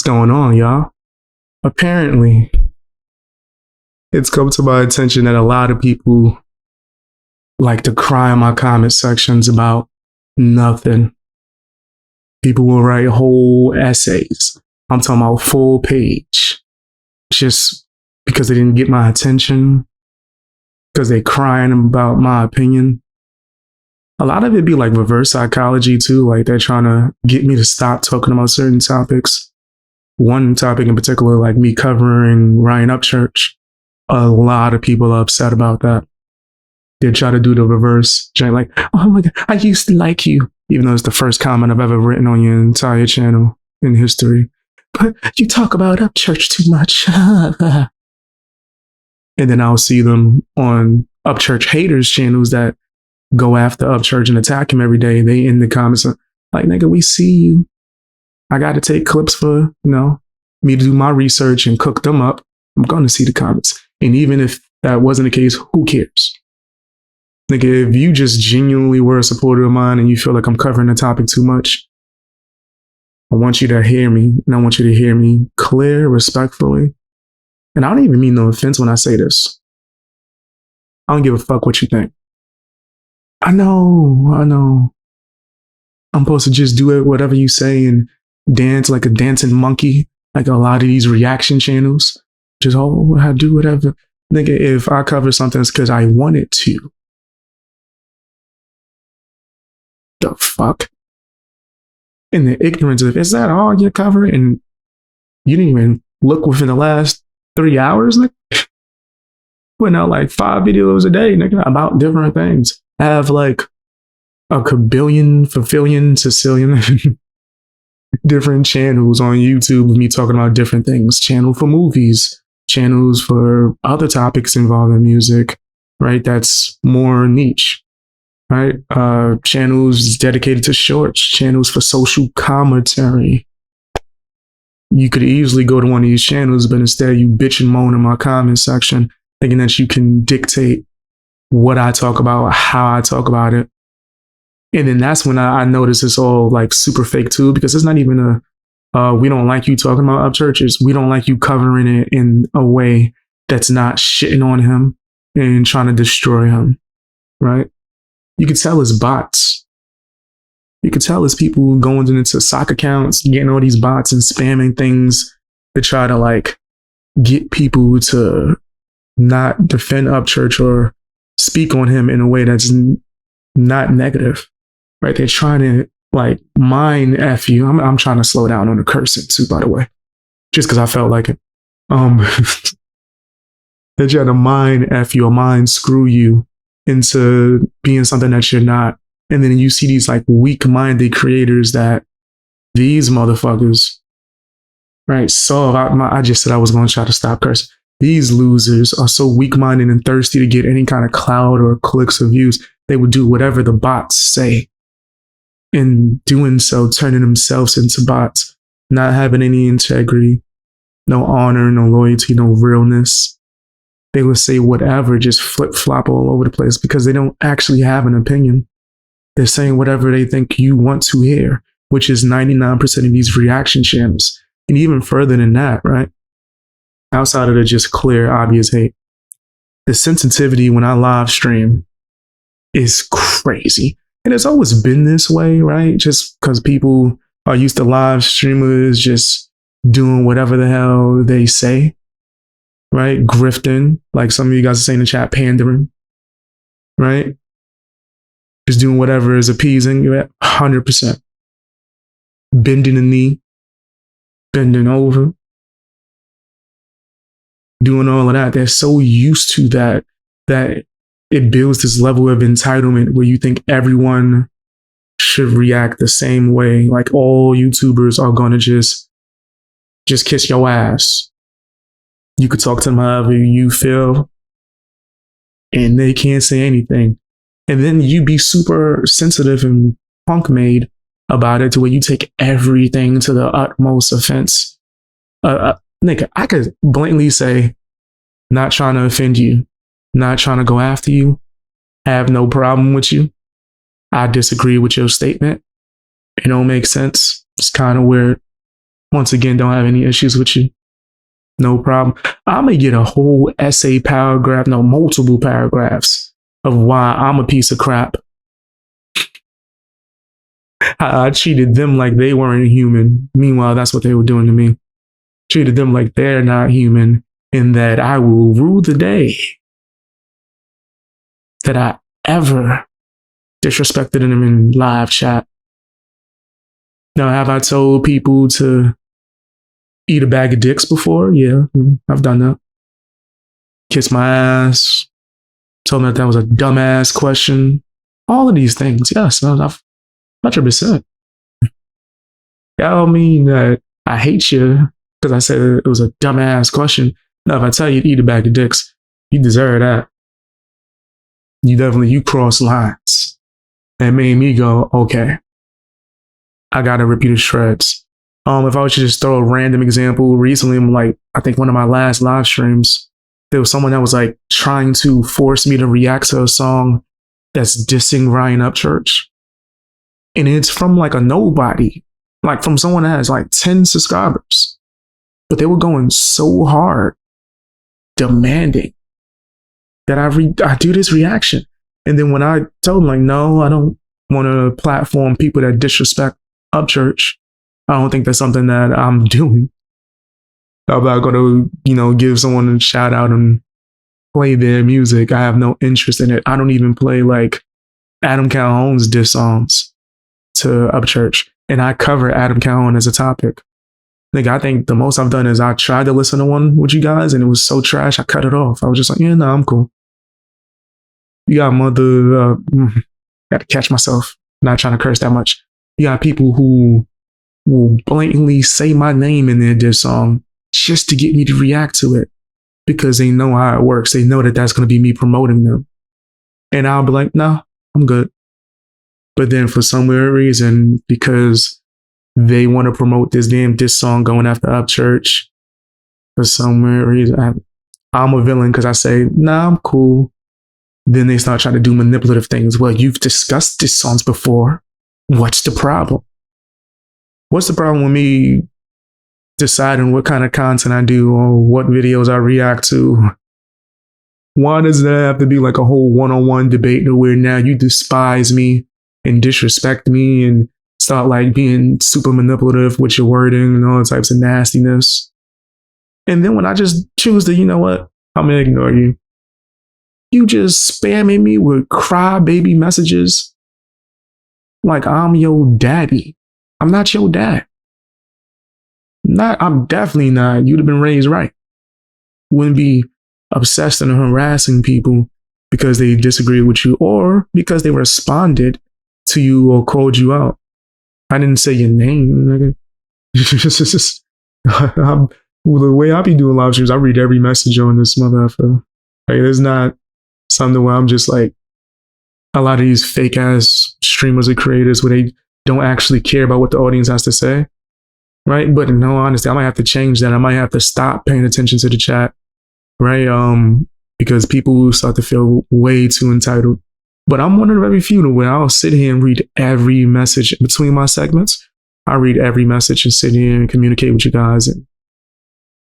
What's going on, y'all? Apparently, it's come to my attention that a lot of people like to cry in my comment sections about nothing. People will write whole essays. I'm talking about full page, just because they didn't get my attention, because they crying about my opinion. A lot of it be like reverse psychology too, like they're trying to get me to stop talking about certain topics. One topic in particular, like me covering Ryan Upchurch, a lot of people are upset about that. They try to do the reverse, like, oh my God, I used to like you, even though it's the first comment I've ever written on your entire channel in history. But you talk about Upchurch too much. And then I'll see them on Upchurch haters channels that go after Upchurch and attack him every day. They in the comments like, nigga, we see you. I got to take clips for, me to do my research and cook them up. I'm going to see the comments. And even if that wasn't the case, who cares? Nigga, if you just genuinely were a supporter of mine and you feel like I'm covering the topic too much, I want you to hear me, and I want you to hear me clear, respectfully. And I don't even mean no offense when I say this. I don't give a fuck what you think. I know. I'm supposed to just do it, whatever you say, and dance like a dancing monkey, like a lot of these reaction channels. Just, I do whatever. Nigga, if I cover something, it's because I wanted to. The fuck? In the ignorance of, is that all you cover? And you didn't even look within the last 3 hours, nigga? Putting out like 5 videos a day, nigga, about different things. I have like a kabillion, fulfillion, Sicilian different channels on YouTube of me talking about different things. Channel for movies, channels for other topics involving music, right? That's more niche, right? Channels dedicated to shorts, channels for social commentary. You could easily go to one of these channels, but instead you bitch and moan in my comment section, thinking that you can dictate what I talk about, how I talk about it. And then that's when I notice it's all like super fake too, because it's not even we don't like you talking about Upchurch. We don't like you covering it in a way that's not shitting on him and trying to destroy him, right? You could tell it's bots. You could tell it's people going into sock accounts, getting all these bots and spamming things to try to like get people to not defend Upchurch or speak on him in a way that's not negative, right? They're trying to like mine F you. I'm trying to slow down on the cursing too, by the way, just because I felt like it. They're trying to mine F you or mine screw you into being something that you're not. And then you see these like weak-minded creators that these motherfuckers, right? So I just said I was going to try to stop cursing. These losers are so weak-minded and thirsty to get any kind of clout or clicks or views. They would do whatever the bots say. In doing so, turning themselves into bots, not having any integrity, no honor, no loyalty, no realness. They would say whatever, just flip-flop all over the place because they don't actually have an opinion. They're saying whatever they think you want to hear, which is 99% of these reaction channels. And even further than that, right? Outside of the just clear, obvious hate, the sensitivity when I live stream is crazy. And it's always been this way, right? Just because people are used to live streamers just doing whatever the hell they say, right? Grifting, like some of you guys are saying in the chat, pandering, right? Just doing whatever is appeasing. You're at 100%. Bending a knee, bending over, doing all of that. They're so used to that it builds this level of entitlement where you think everyone should react the same way. Like all YouTubers are going to just kiss your ass. You could talk to them however you feel and they can't say anything. And then you be super sensitive and punk made about it to where you take everything to the utmost offense. Nigga, I could blatantly say, not trying to offend you, not trying to go after you, have no problem with you. I disagree with your statement. It don't make sense. It's kind of weird. Once again, don't have any issues with you. No problem. I'm going to get a whole essay paragraph, no, multiple paragraphs of why I'm a piece of crap. I treated them like they weren't human. Meanwhile, that's what they were doing to me. Treated them like they're not human, and that I will rue the day that I ever disrespected them in live chat. Now, have I told people to eat a bag of dicks before? Yeah, I've done that. Kiss my ass. Told me that was a dumbass question. All of these things, yes, I've 100%. That don't mean that I hate you because I said it was a dumbass question. No, if I tell you to eat a bag of dicks, you deserve that. You cross lines. That made me go, okay, I gotta rip you to shreds. If I was to just throw a random example, recently, I think one of my last live streams, there was someone that was like trying to force me to react to a song that's dissing Ryan Upchurch. And it's from like a nobody, like from someone that has like 10 subscribers. But they were going so hard, demanding that I do this reaction. And then when I told them, like, no, I don't want to platform people that disrespect Upchurch, I don't think that's something that I'm doing. I'm not going to, give someone a shout out and play their music. I have no interest in it. I don't even play like Adam Calhoun's diss songs to Upchurch. And I cover Adam Calhoun as a topic. I think the most I've done is I tried to listen to one with you guys and it was so trash, I cut it off. I was just like, yeah, no, I'm cool. You got got to catch myself, not trying to curse that much. You got people who will blatantly say my name in their diss song just to get me to react to it because they know how it works. They know that that's going to be me promoting them. And I'll be like, no, I'm good. But then for some weird reason, because they want to promote this damn diss song going after Upchurch, for some weird reason, I'm a villain because I say, nah, I'm cool. Then they start trying to do manipulative things. Well, you've discussed diss songs before. What's the problem? What's the problem with me deciding what kind of content I do or what videos I react to? Why does that have to be like a whole one-on-one debate where now you despise me and disrespect me and start like being super manipulative with your wording and all types of nastiness? And then when I just choose to, you know what, I'm gonna ignore you. You just spamming me with crybaby messages like I'm your daddy. I'm not your dad. I'm definitely not. You'd have been raised right. Wouldn't be obsessed and harassing people because they disagree with you or because they responded to you or called you out. I didn't say your name, nigga. The way I be doing live streams, I read every message on this motherfucker. Like, there's not something where I'm just like a lot of these fake ass streamers or creators where they don't actually care about what the audience has to say, right? But in all honesty, I might have to change that. I might have to stop paying attention to the chat, right? Because people start to feel way too entitled. But I'm one of the very few where I'll sit here and read every message between my segments. I read every message and sit here and communicate with you guys. And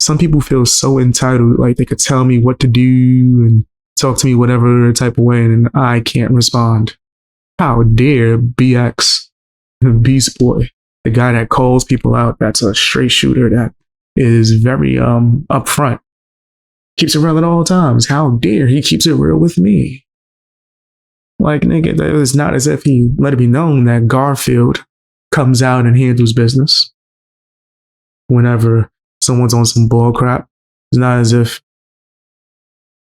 some people feel so entitled, like they could tell me what to do and talk to me whatever type of way, and I can't respond. How dare BX, the Beast Boy, the guy that calls people out, that's a straight shooter, that is very upfront, keeps it real at all times. How dare he keeps it real with me? Like, nigga, it's not as if he let it be known that Garfield comes out and handles business whenever someone's on some bull crap. It's not as if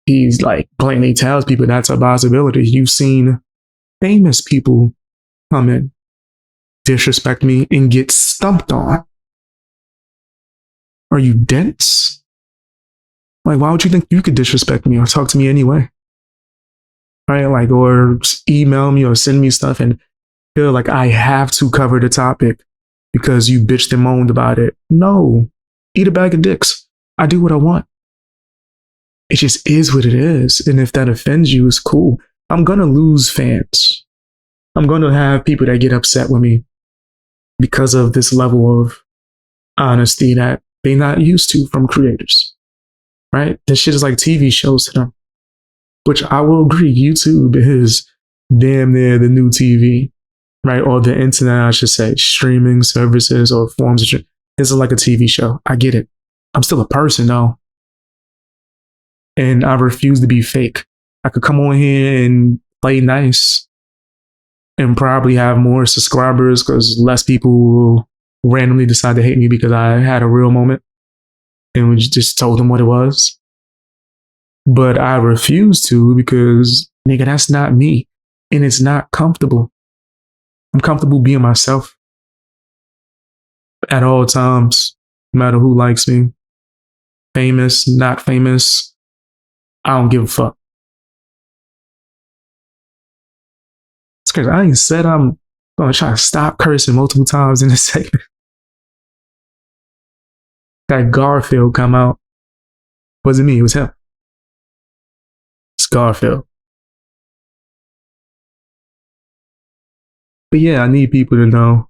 he's like blatantly tells people that's a possibility. You've seen famous people come in, disrespect me, and get stumped on. Are you dense? Like, why would you think you could disrespect me or talk to me anyway? Right? Like, or email me or send me stuff and feel like I have to cover the topic because you bitched and moaned about it. No, eat a bag of dicks. I do what I want. It just is what it is. And if that offends you, it's cool. I'm going to lose fans. I'm going to have people that get upset with me because of this level of honesty that they not used to from creators, right? This shit is like TV shows to them, which I will agree, YouTube is damn near the new TV, right? Or the internet, I should say, streaming services or forms of this is like a TV show. I get it. I'm still a person though. And I refuse to be fake. I could come on here and play nice and probably have more subscribers because less people will randomly decide to hate me because I had a real moment and we just told them what it was. But I refuse to because, nigga, that's not me. And it's not comfortable. I'm comfortable being myself at all times, no matter who likes me. Famous, not famous. I don't give a fuck. It's crazy. I ain't said I'm gonna try to stop cursing multiple times in this segment. That Garfield come out. Wasn't me, it was him. It's Garfield. But yeah, I need people to know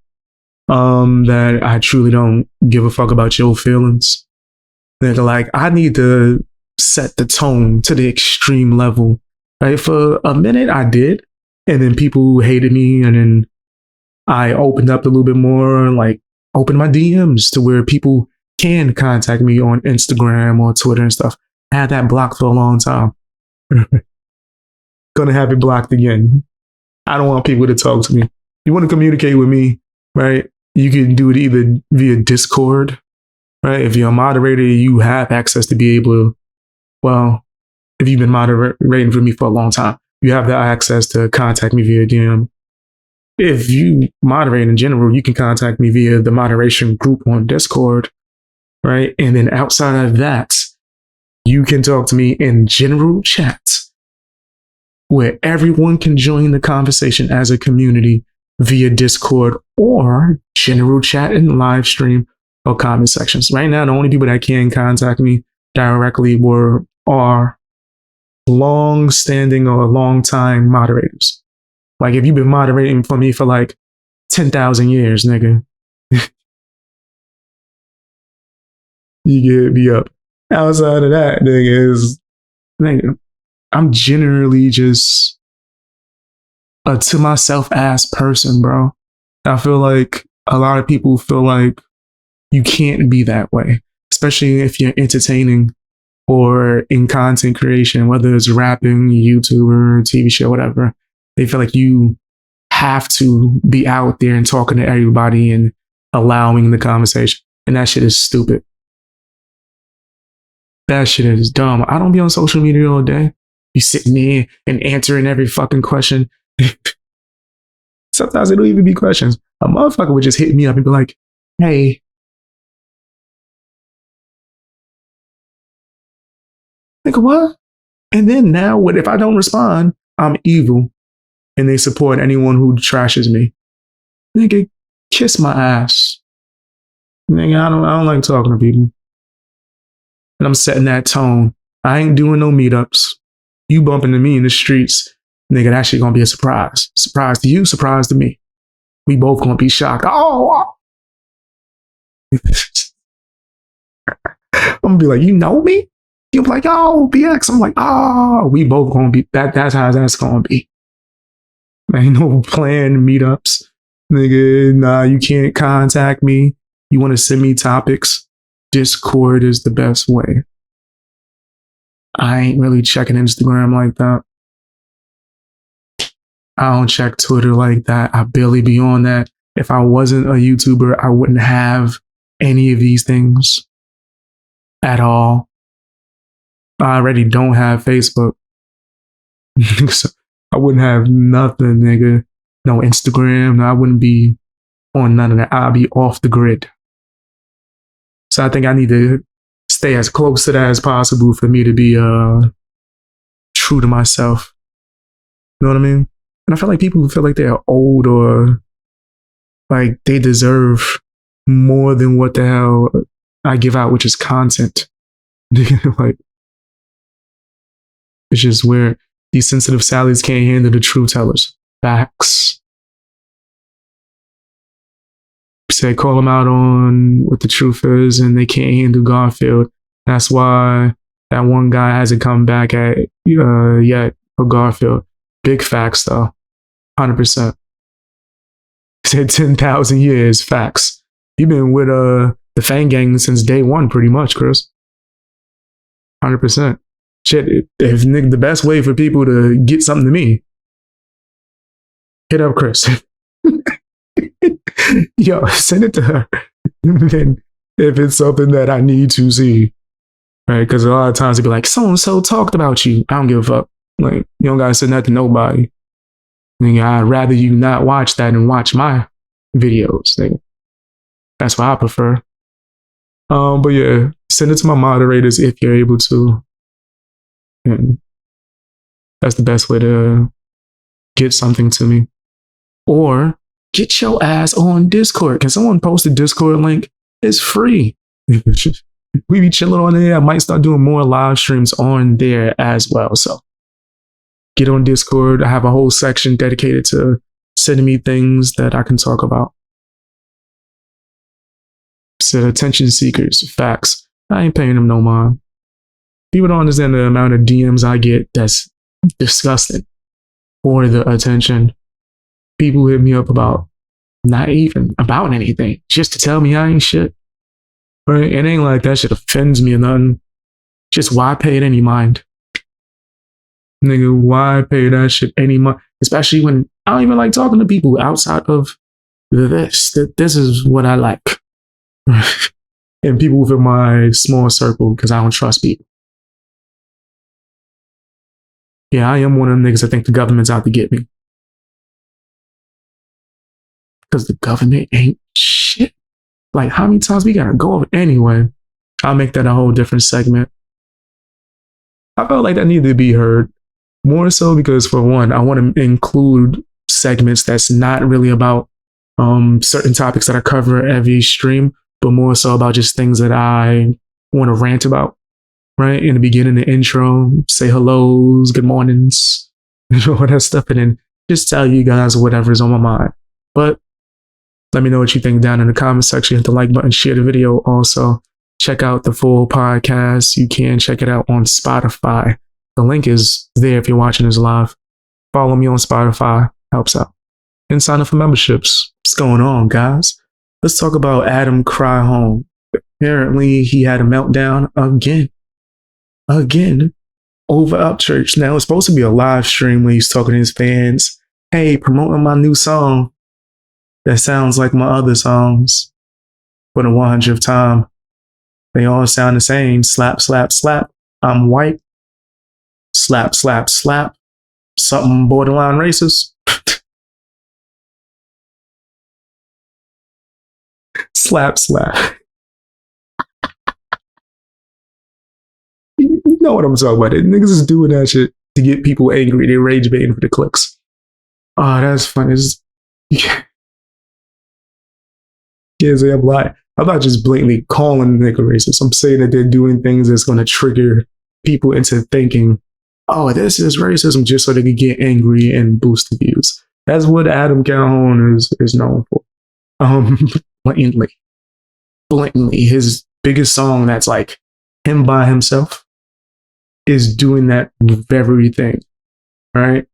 that I truly don't give a fuck about your feelings. They're like, I need to set the tone to the extreme level. Right? For a minute, I did. And then people hated me. And then I opened up a little bit more, like opened my DMs to where people can contact me on Instagram or Twitter and stuff. I had that blocked for a long time. Gonna have it blocked again. I don't want people to talk to me. You want to communicate with me, right? You can do it either via Discord, right? If you're a moderator, you have access to be able to, well, if you've been moderating for me for a long time, you have the access to contact me via DM. If you moderate in general, you can contact me via the moderation group on Discord, right? And then outside of that, you can talk to me in general chat where everyone can join the conversation as a community via Discord or general chat and live stream or comment sections. Right now, the only people that can contact me directly are long-standing or long-time moderators. Like if you've been moderating for me for like 10,000 years, nigga, you get me up. Outside of that, nigga, I'm generally just a to myself ass person, bro. I feel like a lot of people feel like you can't be that way, especially if you're entertaining or in content creation, whether it's rapping, YouTuber, TV show, whatever. They feel like you have to be out there and talking to everybody and allowing the conversation. And that shit is stupid. That shit is dumb. I don't be on social media all day. Be sitting there and answering every fucking question. Sometimes it don't even be questions. A motherfucker would just hit me up and be like, hey, nigga, what? And then now, what if I don't respond? I'm evil. And they support anyone who trashes me. Nigga, kiss my ass. Nigga, I don't like talking to people. And I'm setting that tone. I ain't doing no meetups. You bumping into me in the streets, nigga, that shit gonna be a surprise. Surprise to you, surprise to me. We both gonna be shocked. Oh! I'm gonna be like, you know me? You'll be like, oh, BX. I'm like, oh, we both gonna be, that's how that's gonna be. Ain't no planned meetups. Nigga, nah, you can't contact me. You wanna send me topics? Discord is the best way. I ain't really checking Instagram like that. I don't check Twitter like that. I barely be on that. If I wasn't a YouTuber, I wouldn't have any of these things at all. I already don't have Facebook. So I wouldn't have nothing, nigga. No Instagram. No, I wouldn't be on none of that. I'd be off the grid. So I think I need to stay as close to that as possible for me to be true to myself. You know what I mean? And I feel like people who feel like they're old or like they deserve more than what the hell I give out, which is content. Like, it's just where these sensitive Sallies can't handle the true tellers. Facts. Said call them out on what the truth is, and they can't handle Garfield. That's why that one guy hasn't come back at yet for Garfield. Big facts though, 100%. Said 10,000 years, facts. You've been with the Fang Gang since day one, pretty much, Chris. 100%. Shit, if the best way for people to get something to me, hit up Chris. Yo, send it to her. Then if it's something that I need to see, right? Because a lot of times they'd be like, so and so talked about you. I don't give a fuck. Like, you don't gotta send that to nobody. I'd rather you not watch that and watch my videos. That's what I prefer. But yeah, send it to my moderators if you're able to. And that's the best way to get something to me. Or get your ass on Discord. Can someone post a Discord link? It's free. We be chilling on there. I might start doing more live streams on there as well. So get on Discord. I have a whole section dedicated to sending me things that I can talk about. So attention seekers, facts. I ain't paying them no mind. People don't understand the amount of DMs I get. That's disgusting for the attention. People hit me up about not even about anything, just to tell me I ain't shit. Right? It ain't like that shit offends me or nothing. Just why pay it any mind? Nigga, why pay that shit any mind? Especially when I don't even like talking to people outside of this. This is what I like. And people within my small circle, because I don't trust people. Yeah, I am one of them niggas that think the government's out to get me. Because the government ain't shit. Like, how many times we gotta go over? Anyway, I'll make that a whole different segment. I felt like that needed to be heard. More so because, for one, I want to include segments that's not really about certain topics that I cover every stream, but more so about just things that I want to rant about. Right? In the beginning, the intro, say hellos, good mornings, all that stuff, and then just tell you guys whatever's on my mind. But let me know what you think down in the comment section. Hit the like button, share the video. Also, check out the full podcast. You can check it out on Spotify. The link is there if you're watching this live. Follow me on Spotify. Helps out. And sign up for memberships. What's going on, guys? Let's talk about Adam Calhoun. Apparently, he had a meltdown again, over Upchurch. Now, it's supposed to be a live stream where he's talking to his fans. Hey, promoting my new song. That sounds like my other songs. For the 100th time. They all sound the same. Slap, slap, slap. I'm white. Slap, slap, slap. Something borderline racist. Slap, slap. You know what I'm talking about. Niggas is doing that shit to get people angry. They rage baiting for the clicks. Oh, that's funny. I'm not just blatantly calling nigga racist. I'm saying that they're doing things that's going to trigger people into thinking, oh, this is racism, just so they can get angry and boost the views. That's what Adam Calhoun is known for. Blatantly, his biggest song that's like him by himself is doing that very thing, right?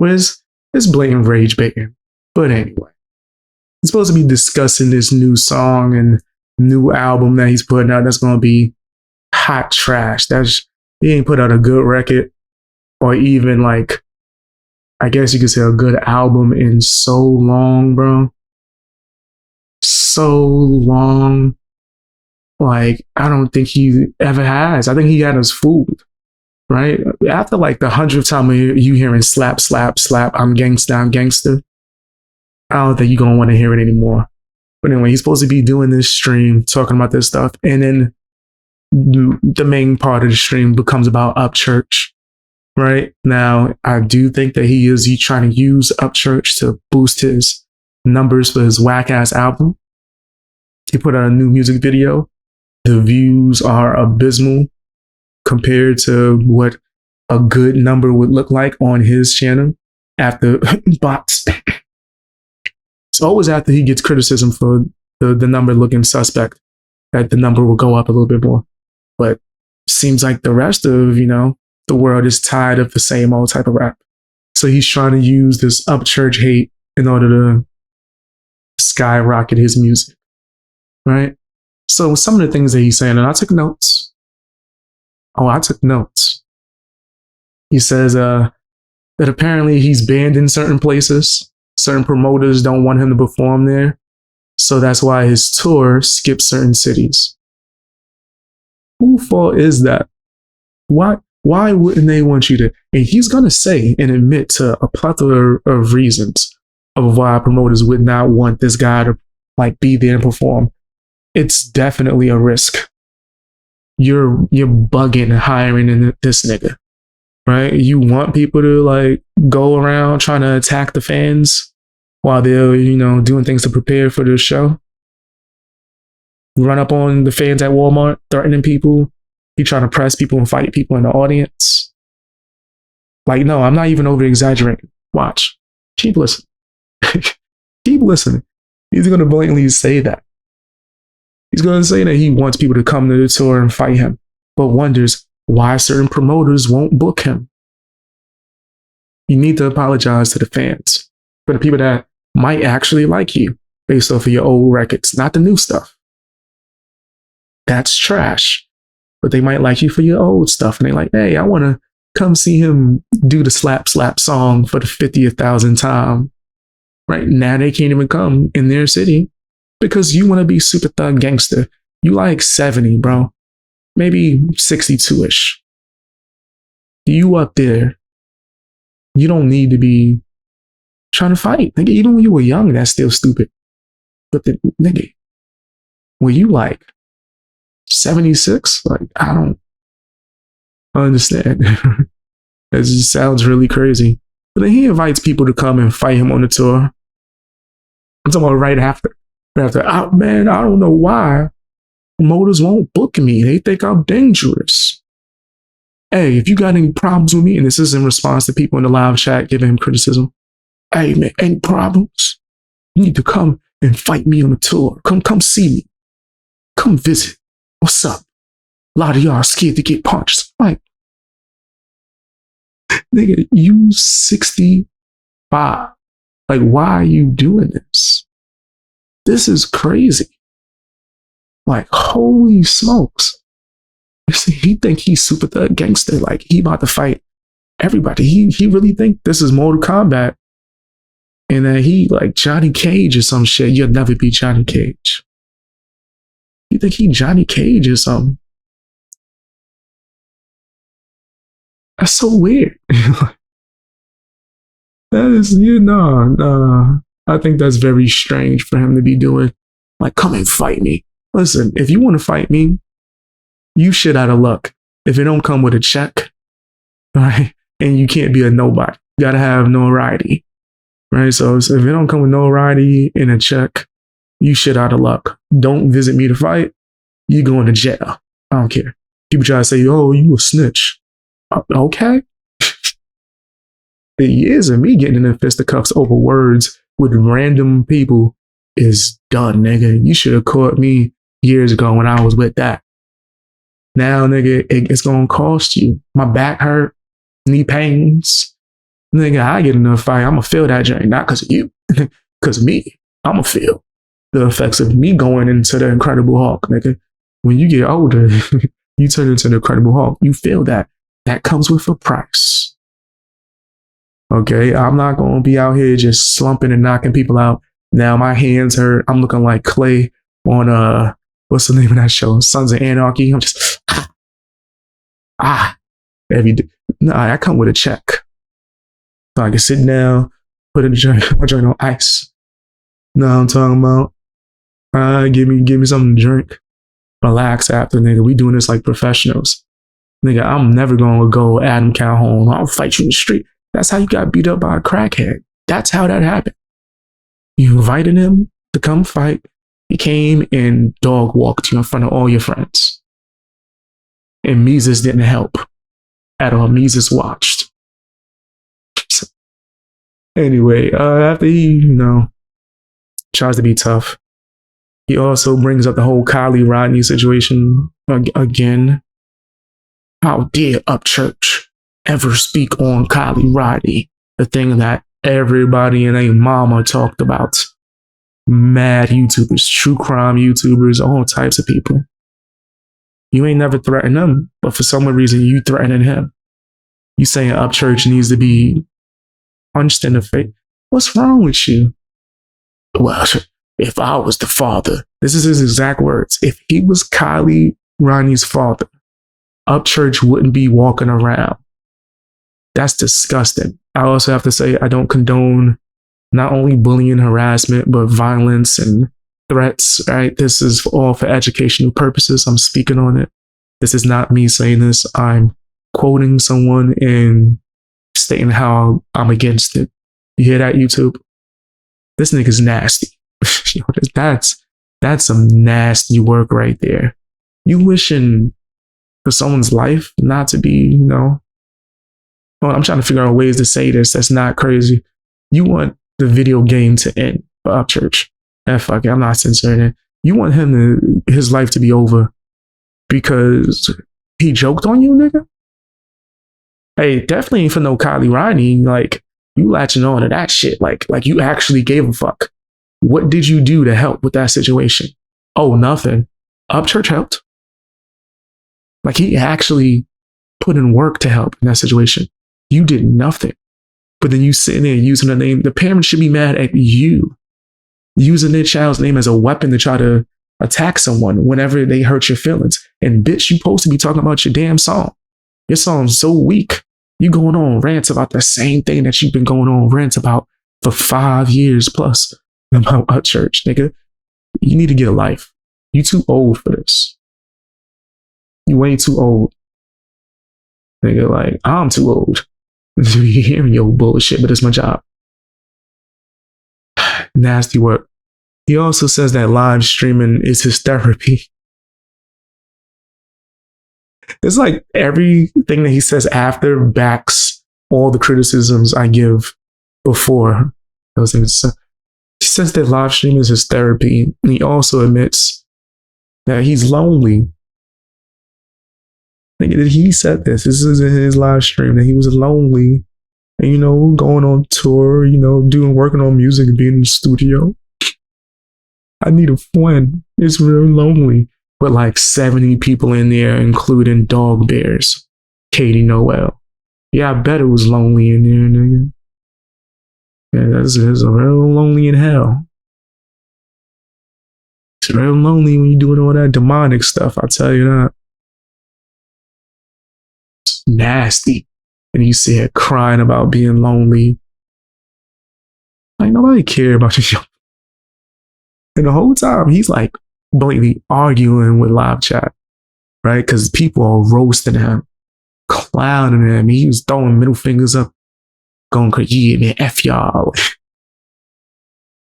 It's blatant rage baiting. But anyway, he's supposed to be discussing this new song and new album that he's putting out that's going to be hot trash. He ain't put out a good record or even like, I guess you could say a good album in so long, bro. So long. Like, I don't think he ever has. I think he had his food, right? After like the 100th time you hearing slap, slap, slap, I'm gangsta. I don't think you're going to want to hear it anymore. But anyway, he's supposed to be doing this stream, talking about this stuff. And then the main part of the stream becomes about Upchurch, right? Now, I do think that he's trying to use Upchurch to boost his numbers for his whack-ass album. He put out a new music video. The views are abysmal compared to what a good number would look like on his channel after bots. It's always after he gets criticism for the number looking suspect that the number will go up a little bit more. But seems like the rest of, the world is tired of the same old type of rap. So he's trying to use this Upchurch hate in order to skyrocket his music, right? So some of the things that he's saying, and I took notes. I took notes. He says that apparently he's banned in certain places. Certain promoters don't want him to perform there. So that's why his tour skips certain cities. Whose fault is that? Why wouldn't they want you to? And he's going to say and admit to a plethora of reasons of why promoters would not want this guy to be there and perform. It's definitely a risk. You're bugging hiring this nigga, right? You want people to go around trying to attack the fans while they're, doing things to prepare for the show. Run up on the fans at Walmart, threatening people. You trying to press people and fight people in the audience. No, I'm not even over exaggerating. Watch. Keep listening. Keep listening. He's going to blatantly say that. He's going to say that he wants people to come to the tour and fight him, but wonders why certain promoters won't book him. You need to apologize to the fans, for the people that might actually like you based off of your old records, not the new stuff. That's trash. But they might like you for your old stuff. And they're like, hey, I want to come see him do the slap slap song for the 50,000th time. Right now, they can't even come in their city because you want to be super thug gangster. You 70, bro. Maybe 62-ish. You up there. You don't need to be trying to fight. Nigga, even when you were young, that's still stupid. But nigga, were you 76? I don't understand. That just sounds really crazy. But then he invites people to come and fight him on the tour. I'm talking about right after. Man, I don't know why promoters won't book me. They think I'm dangerous. Hey, if you got any problems with me, and this is in response to people in the live chat giving him criticism. Hey, man, any problems? You need to come and fight me on the tour. Come see me. Come visit. What's up? A lot of y'all are scared to get punched. Nigga, you 65. Why are you doing this? This is crazy. Holy smokes. He think he's super thug gangster. He about to fight everybody. He really think this is Mortal Kombat. And that he Johnny Cage or some shit. You'll never be Johnny Cage. You think he Johnny Cage or something? That's so weird. That is, I think that's very strange for him to be doing. Come and fight me. Listen, if you want to fight me, you shit out of luck. If it don't come with a check, right? And you can't be a nobody. You gotta have notoriety, right? So if it don't come with notoriety and a check, you shit out of luck. Don't visit me to fight. You going to jail. I don't care. People try to say, oh, you a snitch. Okay. The years of me getting in the fisticuffs over words with random people is done, nigga. You should have caught me years ago when I was with that. Now, nigga, it's going to cost you. My back hurt, knee pains. Nigga, I get in a fight, I'm going to feel that journey, not because of you, because of me. I'm going to feel the effects of me going into the Incredible Hulk, nigga. When you get older, you turn into the Incredible Hulk. You feel that. That comes with a price. Okay, I'm not going to be out here just slumping and knocking people out. Now my hands hurt. I'm looking like Clay on, what's the name of that show? Sons of Anarchy. I'm just, every day. Nah, I come with a check. So I can sit down, put my joint on ice. Know what I'm talking about? Give me something to drink. Relax after, nigga. We doing this like professionals. Nigga, I'm never going to go Adam Calhoun. I'll fight you in the street. That's how you got beat up by a crackhead. That's how that happened. You invited him to come fight. He came and dog walked you in front of all your friends. And Mises didn't help at all. Mises watched. Anyway, after he, tries to be tough. He also brings up the whole Kylie Rodney situation again. How dare Upchurch ever speak on Kylie Rodney? The thing that everybody and a mama talked about. Mad YouTubers, true crime YouTubers, all types of people. You ain't never threatened them, but for some reason you threatening him. You saying Upchurch needs to be punched in the face. What's wrong with you? Well, if I was the father, this is his exact words. If he was Kylie Rodney's father, Upchurch wouldn't be walking around. That's disgusting. I also have to say, I don't condone not only bullying, harassment, but violence and threats, right? This is all for educational purposes. I'm speaking on it. This is not me saying this. I'm quoting someone and stating how I'm against it. You hear that, YouTube? This nigga's nasty. That's some nasty work right there. You wishing for someone's life not to be, well, I'm trying to figure out ways to say this that's not crazy. You want the video game to end for Upchurch. Fuck it, I'm not censoring it. You want his life to be over because he joked on you, nigga? Hey, definitely ain't for no Kylie Rodney. Like, you latching on to that shit. Like you actually gave a fuck. What did you do to help with that situation? Oh, nothing. Upchurch helped. Like, he actually put in work to help in that situation. You did nothing. But then you sitting there using the name. The parents should be mad at you. Using their child's name as a weapon to try to attack someone whenever they hurt your feelings. And bitch, you supposed to be talking about your damn song. Your song's so weak. You going on rants about the same thing that you've been going on rants about for 5 years plus about Upchurch, nigga. You need to get a life. You too old for this. You way too old. Nigga, like, I'm too old to be hearing your bullshit, but it's my job. Nasty work. He also says that live streaming is his therapy. It's like everything that he says after backs all the criticisms I give before those things. He says that live streaming is his therapy, and he also admits that he's lonely. He said this. This is in his live stream that he was lonely, and going on tour, working on music, being in the studio. I need a friend. It's real lonely. But like 70 people in there, including dog bears. Katie Noel. Yeah, I bet it was lonely in there, nigga. Yeah, it's real lonely in hell. It's real lonely when you're doing all that demonic stuff, I'll tell you that. It's nasty. And you see her crying about being lonely. Like, nobody care about you. And the whole time, he's like blatantly arguing with live chat, right? Because people are roasting him, clowning him. He was throwing middle fingers up, going crazy. Yeah, man, F y'all.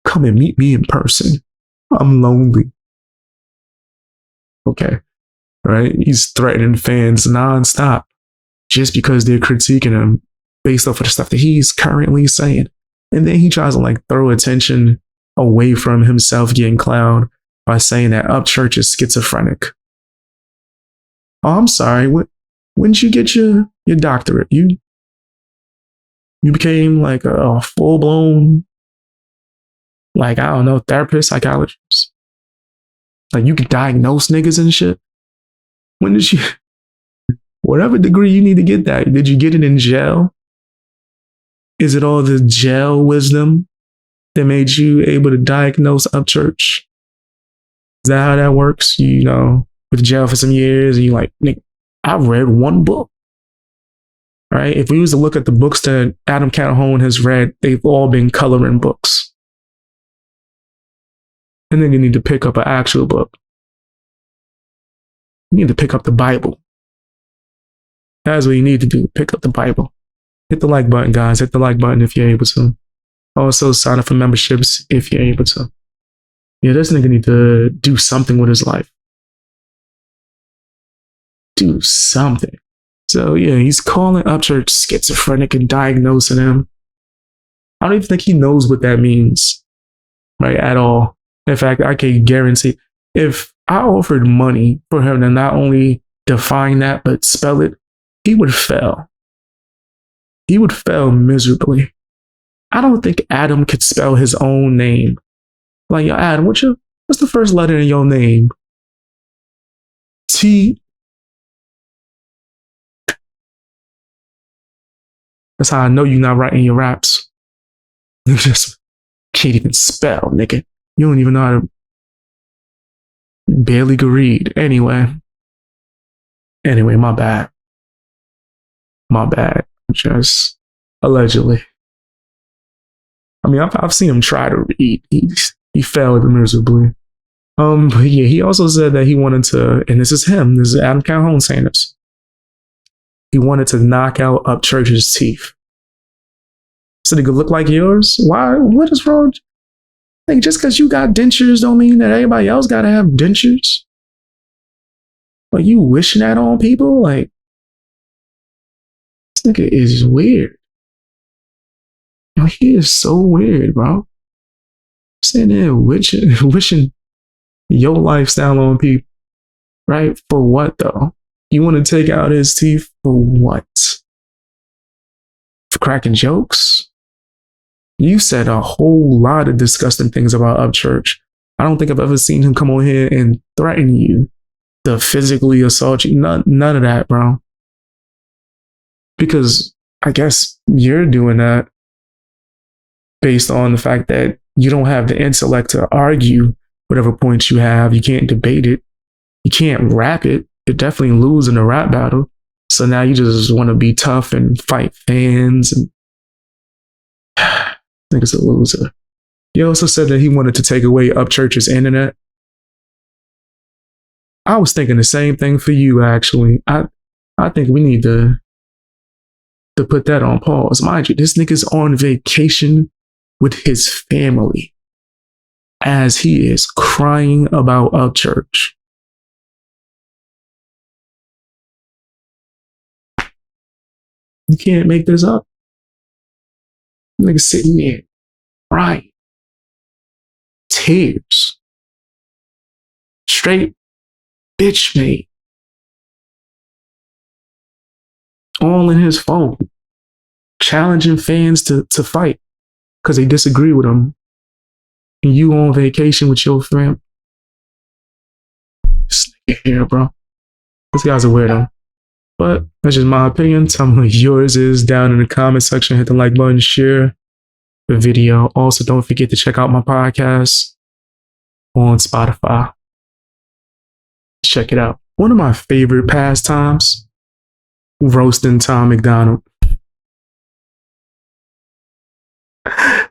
Come and meet me in person. I'm lonely. Okay, right? He's threatening fans nonstop just because they're critiquing him based off of the stuff that he's currently saying. And then he tries to like throw attention away from himself getting clowned by saying that Upchurch is schizophrenic. Oh, I'm sorry. When did you get your doctorate? You became like a full-blown, like, I don't know, therapist, psychologist. Like, you could diagnose niggas and shit. When did you, whatever degree you need to get that, did you get it in jail? Is it all the jail wisdom that made you able to diagnose Upchurch? Is that how that works? With jail for some years, and you like, Nick, I've read one book. Right? If we was to look at the books that Adam Calhoun has read, they've all been coloring books. And then you need to pick up an actual book. You need to pick up the Bible. That's what you need to do. Pick up the Bible. Hit the like button, guys. Hit the like button if you're able to. Also, sign up for memberships if you're able to. Yeah, this nigga need to do something with his life. Do something. So, yeah, he's calling Upchurch schizophrenic and diagnosing him. I don't even think he knows what that means. right, at all. In fact, I can guarantee if I offered money for him to not only define that, but spell it, he would fail. He would fail miserably. I don't think Adam could spell his own name. Like, yo, Adam, what's the first letter in your name? T. That's how I know you're not writing your raps. You just can't even spell, nigga. You don't even know how to barely can read. Anyway, my bad. My bad. Just allegedly. I mean, I've seen him try to read. He failed miserably. But yeah, he also said that he wanted to, and this is him. This is Adam Calhoun saying this. He wanted to knock out Upchurch's teeth. So they could look like yours? Why? What is wrong? Like, just because you got dentures don't mean that everybody else got to have dentures. Like, you wishing that on people? Like, this nigga is weird. Yo, he is so weird, bro. Sitting there wishing your lifestyle on people. Right? For what, though? You want to take out his teeth for what? For cracking jokes? You said a whole lot of disgusting things about Upchurch. I don't think I've ever seen him come on here and threaten you to physically assault you. None of that, bro. Because I guess you're doing that based on the fact that you don't have the intellect to argue whatever points you have. You can't debate it. You can't rap it. You're definitely losing a rap battle. So now you just want to be tough and fight fans. And I think it's a loser. He also said that he wanted to take away Upchurch's internet. I was thinking the same thing for you, actually. I think we need to put that on pause. Mind you, this nigga's on vacation with his family as he is crying about Upchurch. You can't make this up. Nigga sitting there crying. Tears. Straight bitch made. All in his phone. Challenging fans to fight because they disagree with him. And you on vacation with your friend. This nigga here, bro. This guy's a weirdo. But that's just my opinion. Tell me what yours is down in the comment section. Hit the like button, share the video. Also, don't forget to check out my podcast on Spotify. Check it out. One of my favorite pastimes, roasting Tom MacDonald.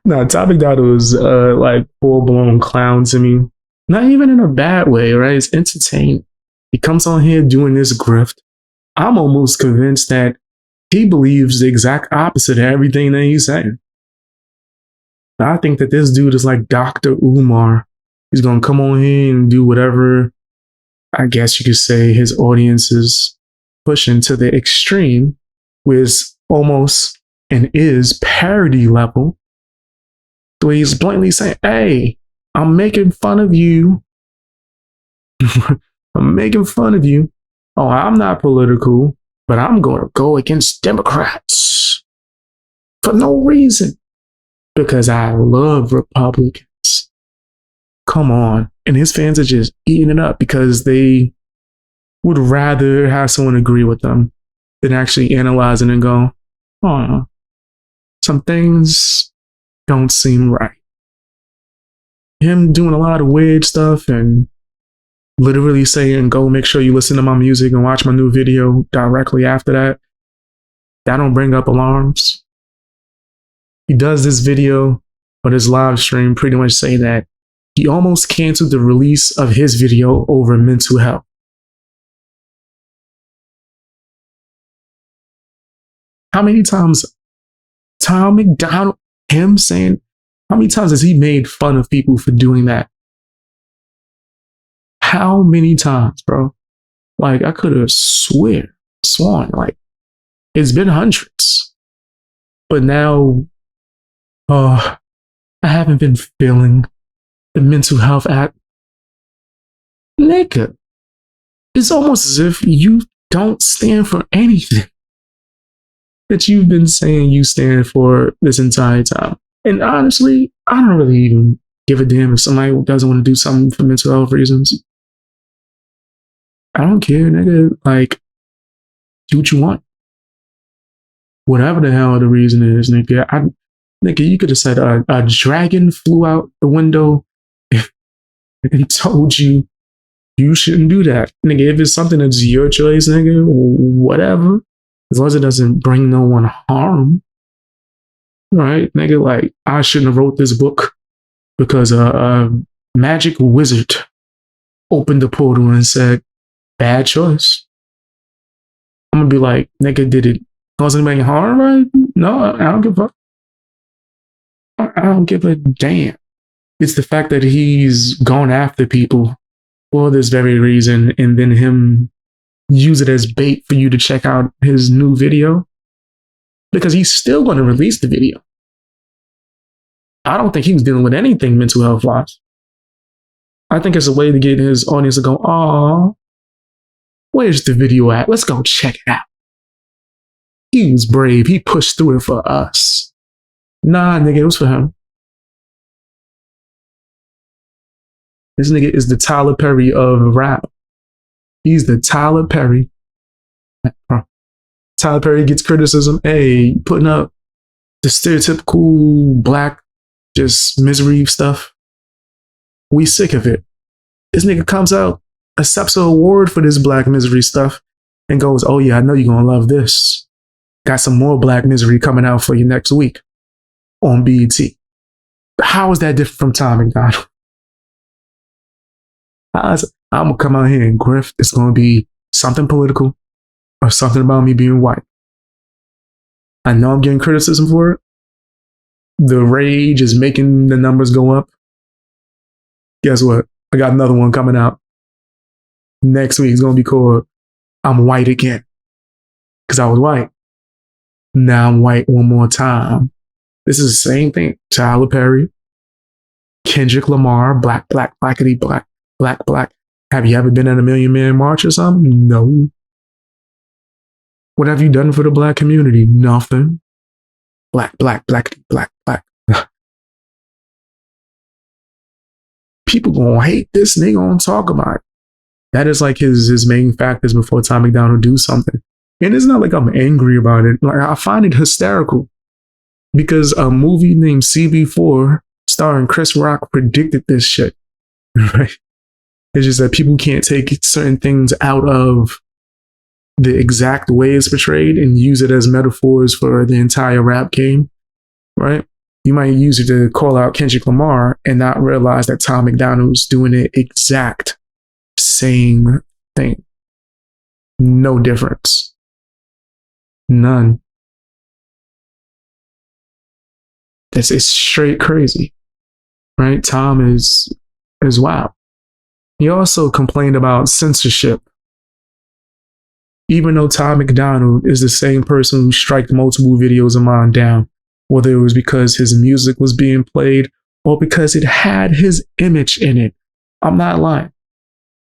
Nah, Tom MacDonald is like full-blown clown to me. Not even in a bad way, right? It's entertaining. He comes on here doing this grift. I'm almost convinced that he believes the exact opposite of everything that he's saying. I think that this dude is like Dr. Umar. He's going to come on here and do whatever, I guess you could say, his audience is pushing to the extreme, with almost and is parody level. So he's blatantly saying, hey, I'm making fun of you. I'm making fun of you. Oh, I'm not political, but I'm going to go against Democrats for no reason. Because I love Republicans. Come on. And his fans are just eating it up because they would rather have someone agree with them than actually analyzing and go, oh, some things don't seem right. Him doing a lot of weird stuff and literally saying, go make sure you listen to my music and watch my new video directly after that. That don't bring up alarms. He does this video on his live stream pretty much say that he almost canceled the release of his video over mental health. How many times Tom MacDonald, him saying, how many times has he made fun of people for doing that? How many times, bro? Like, I could have sworn, like, it's been hundreds. But now, I haven't been feeling the mental health act. Nigga, it's almost as if you don't stand for anything that you've been saying you stand for this entire time. And honestly, I don't really even give a damn if somebody doesn't want to do something for mental health reasons. I don't care, nigga. Like, do what you want. Whatever the hell the reason is, nigga. Nigga, you could have said a dragon flew out the window and told you you shouldn't do that. Nigga, if it's something that's your choice, nigga, whatever. As long as it doesn't bring no one harm. Right? Nigga, like, I shouldn't have wrote this book because a magic wizard opened the portal and said, bad choice. I'm gonna be like, nigga, did it cause anybody harm, right? No, I don't give a fuck. I don't give a damn. It's the fact that he's gone after people for this very reason and then him use it as bait for you to check out his new video. Because he's still going to release the video. I don't think he's dealing with anything mental health wise. I think it's a way to get his audience to go, "Aw, where's the video at? Let's go check it out." He was brave. He pushed through it for us. Nah, nigga, it was for him. This nigga is the Tyler Perry of rap. He's the Tyler Perry. Tyler Perry gets criticism. Hey, putting up the stereotypical black, just misery stuff. We sick of it. This nigga comes out, accepts an award for this black misery stuff, and goes, "Oh yeah, I know you're gonna love this. Got some more black misery coming out for you next week on BET." How is that different from Tom MacDonald? I'm gonna come out here and grift. It's gonna be something political or something about me being white. I know I'm getting criticism for it. The rage is making the numbers go up. Guess what? I got another one coming out next week. It's gonna be called "I'm White Again." Because I was white. Now I'm white one more time. This is the same thing. Tyler Perry, Kendrick Lamar, black, blackity, black. Have you ever been at a Million Man March or something? No. What have you done for the black community? Nothing. Black. People gonna hate this, and they gonna talk about it. That is like his main factors before Tom MacDonald do something. And it's not like I'm angry about it. Like, I find it hysterical because a movie named CB4 starring Chris Rock predicted this shit. Right? It's just that people can't take certain things out of the exact way it's portrayed and use it as metaphors for the entire rap game, right? You might use it to call out Kendrick Lamar and not realize that Tom MacDonald's doing the exact same thing. No difference. None. It's straight crazy, right? Tom is wild. He also complained about censorship. Even though Tom MacDonald is the same person who striked multiple videos of mine down, whether it was because his music was being played or because it had his image in it. I'm not lying.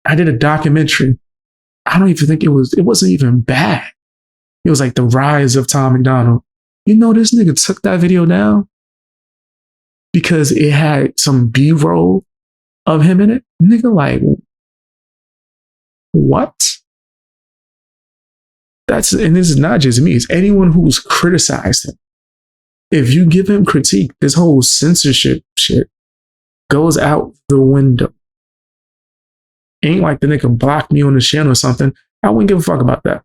I did a documentary. I don't even think it wasn't even bad. It was like the rise of Tom MacDonald. You know, this nigga took that video down because it had some B-roll of him in it. Nigga, like, what? And this is not just me, it's anyone who's criticized him. If you give him critique, this whole censorship shit goes out the window. Ain't like the nigga blocked me on the channel or something. I wouldn't give a fuck about that.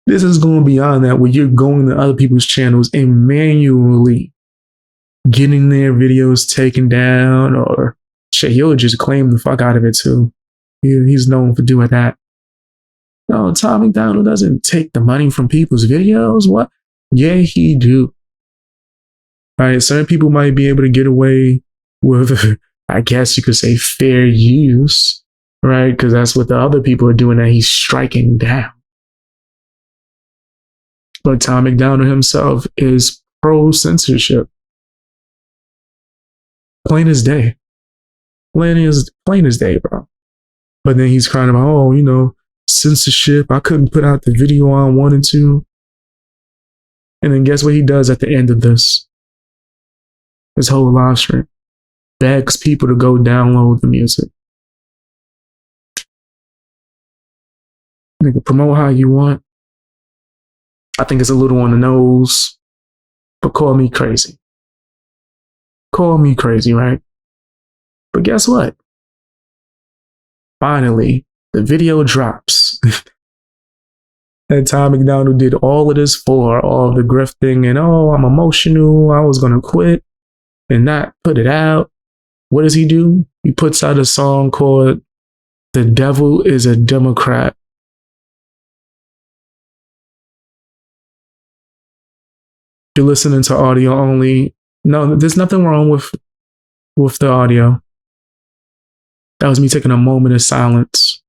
This is going beyond that, where you're going to other people's channels and manually getting their videos taken down, or shit, he'll just claim the fuck out of it too. He's known for doing that. No, Tom MacDonald doesn't take the money from people's videos. What? Yeah, he do. All right, certain people might be able to get away with, I guess you could say, fair use, right? Because that's what the other people are doing that he's striking down. But Tom MacDonald himself is pro-censorship. Plain as day. Plain as day, bro. But then he's crying about, oh, censorship. I couldn't put out the video I wanted to. And then guess what he does at the end of this whole live stream? Begs people to go download the music. Nigga, promote how you want. I think it's a little on the nose, but call me crazy. Call me crazy, right? But guess what? Finally, the video drops. That time MacDonald did all of this for all the grifting and, oh, I'm emotional. I was going to quit and not put it out. What does he do? He puts out a song called The Devil is a Democrat. You're listening to audio only. No, there's nothing wrong with the audio. That was me taking a moment of silence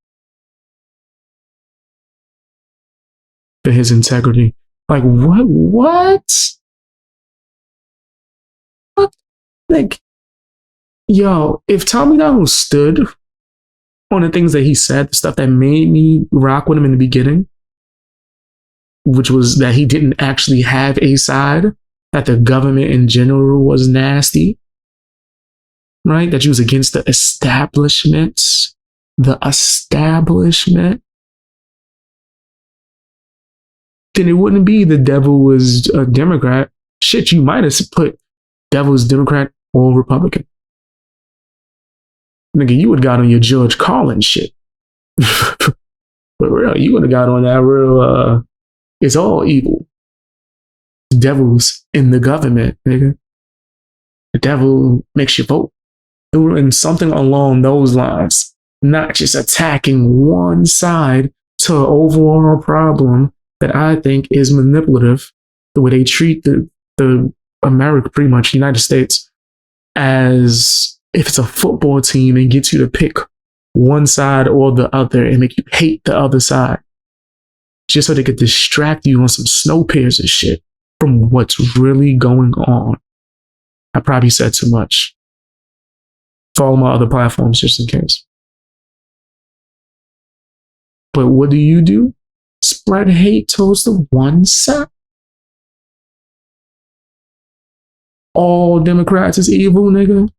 for his integrity. Like, what? Like, yo, if Tommy Donald stood on the things that he said, the stuff that made me rock with him in the beginning, which was that he didn't actually have a side, that the government in general was nasty, right? That you was against the establishment, then it wouldn't be the devil was a Democrat. Shit, you might have put devil's Democrat or Republican. Nigga, you would have got on your George Carlin shit. But real, you would have got on that real, it's all evil. The devil's in the government, nigga. The devil makes you vote. And something along those lines, not just attacking one side to an overall problem that I think is manipulative, the way they treat the America, pretty much United States, as if it's a football team and gets you to pick one side or the other and make you hate the other side, just so they could distract you on some snow pairs and shit from what's really going on. I probably said too much. Follow my other platforms just in case. But what do? Spread hate towards the one side. All Democrats is evil, nigga.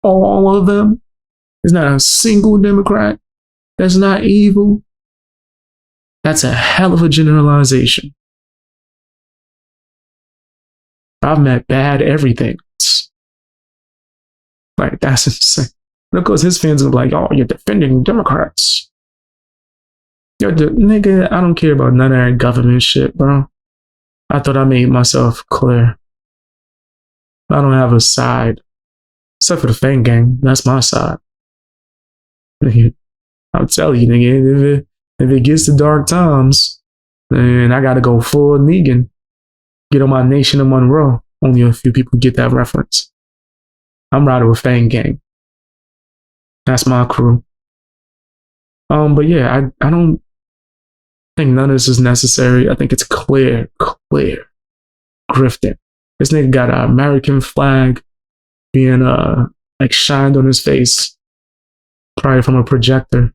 All of them. There's not a single Democrat that's not evil. That's a hell of a generalization. I've met bad everything. Like, that's insane. And of course, his fans are like, oh, you're defending Democrats. Nigga, I don't care about none of that government shit, bro. I thought I made myself clear. I don't have a side. Except for the Fang Gang. That's my side. I'll tell you, nigga, if it gets to dark times, then I gotta go full Negan. Get on my Nation of Monroe. Only a few people get that reference. I'm riding with Fang Gang. That's my crew. But yeah, I don't think none of this is necessary. I think it's clear grifting. This nigga got an American flag being like shined on his face, probably from a projector.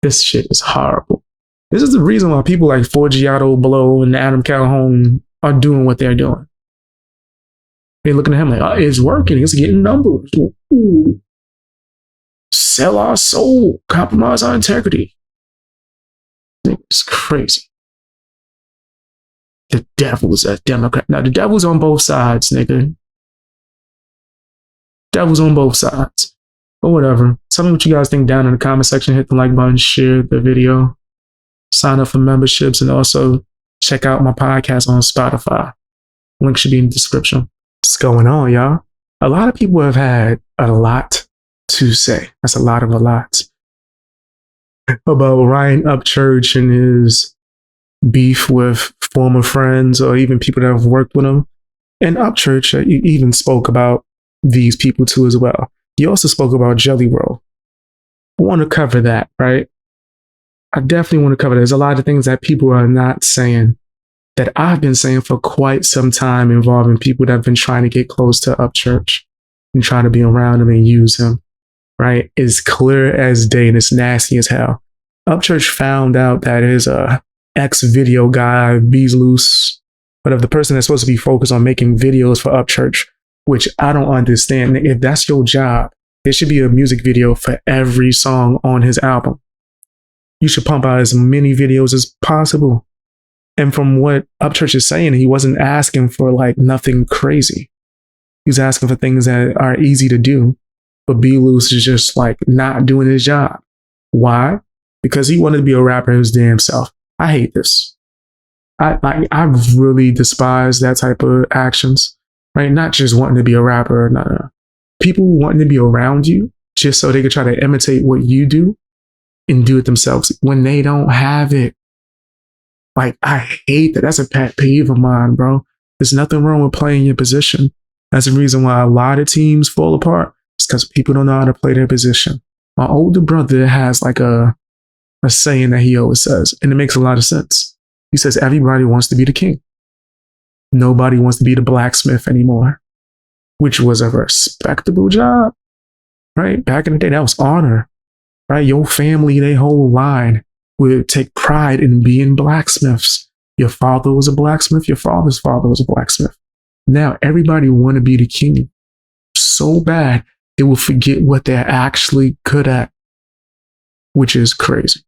This shit is horrible. This is the reason why people like Forgiato Blow and Adam Calhoun are doing what they're doing. They're looking at him like, oh, it's working. It's getting numbers. Ooh. Sell our soul. Compromise our integrity. It's crazy. The devil's a Democrat. Now, the devil's on both sides, nigga. Devil's on both sides. But whatever. Tell me what you guys think down in the comment section. Hit the like button, share the video, sign up for memberships, and also check out my podcast on Spotify. Link should be in the description. What's going on, y'all? A lot of people have had a lot to say. That's a lot about Ryan Upchurch and his beef with former friends or even people that have worked with him. And Upchurch even spoke about these people too as well. He also spoke about Jelly Roll. I want to cover that, right? I definitely want to cover that. There's a lot of things that people are not saying that I've been saying for quite some time involving people that have been trying to get close to Upchurch and trying to be around him and use him, right? It's clear as day and it's nasty as hell. Upchurch found out that his ex-video guy, Bees Loose, whatever, the person that's supposed to be focused on making videos for Upchurch, which I don't understand. If that's your job, there should be a music video for every song on his album. You should pump out as many videos as possible. And from what Upchurch is saying, he wasn't asking for like nothing crazy. He's asking for things that are easy to do. But B Loose is just like not doing his job. Why? Because he wanted to be a rapper his damn self. I hate this. I really despise that type of actions, right? Not just wanting to be a rapper. No. People wanting to be around you just so they could try to imitate what you do and do it themselves when they don't have it. Like, I hate that. That's a pet peeve of mine, bro. There's nothing wrong with playing your position. That's the reason why a lot of teams fall apart. It's because people don't know how to play their position. My older brother has like a saying that he always says, and it makes a lot of sense. He says, everybody wants to be the king. Nobody wants to be the blacksmith anymore, which was a respectable job, right? Back in the day, that was honor, right? Your family, their whole line would take pride in being blacksmiths. Your father was a blacksmith. Your father's father was a blacksmith. Now everybody want to be the king so bad they will forget what they're actually good at, which is crazy.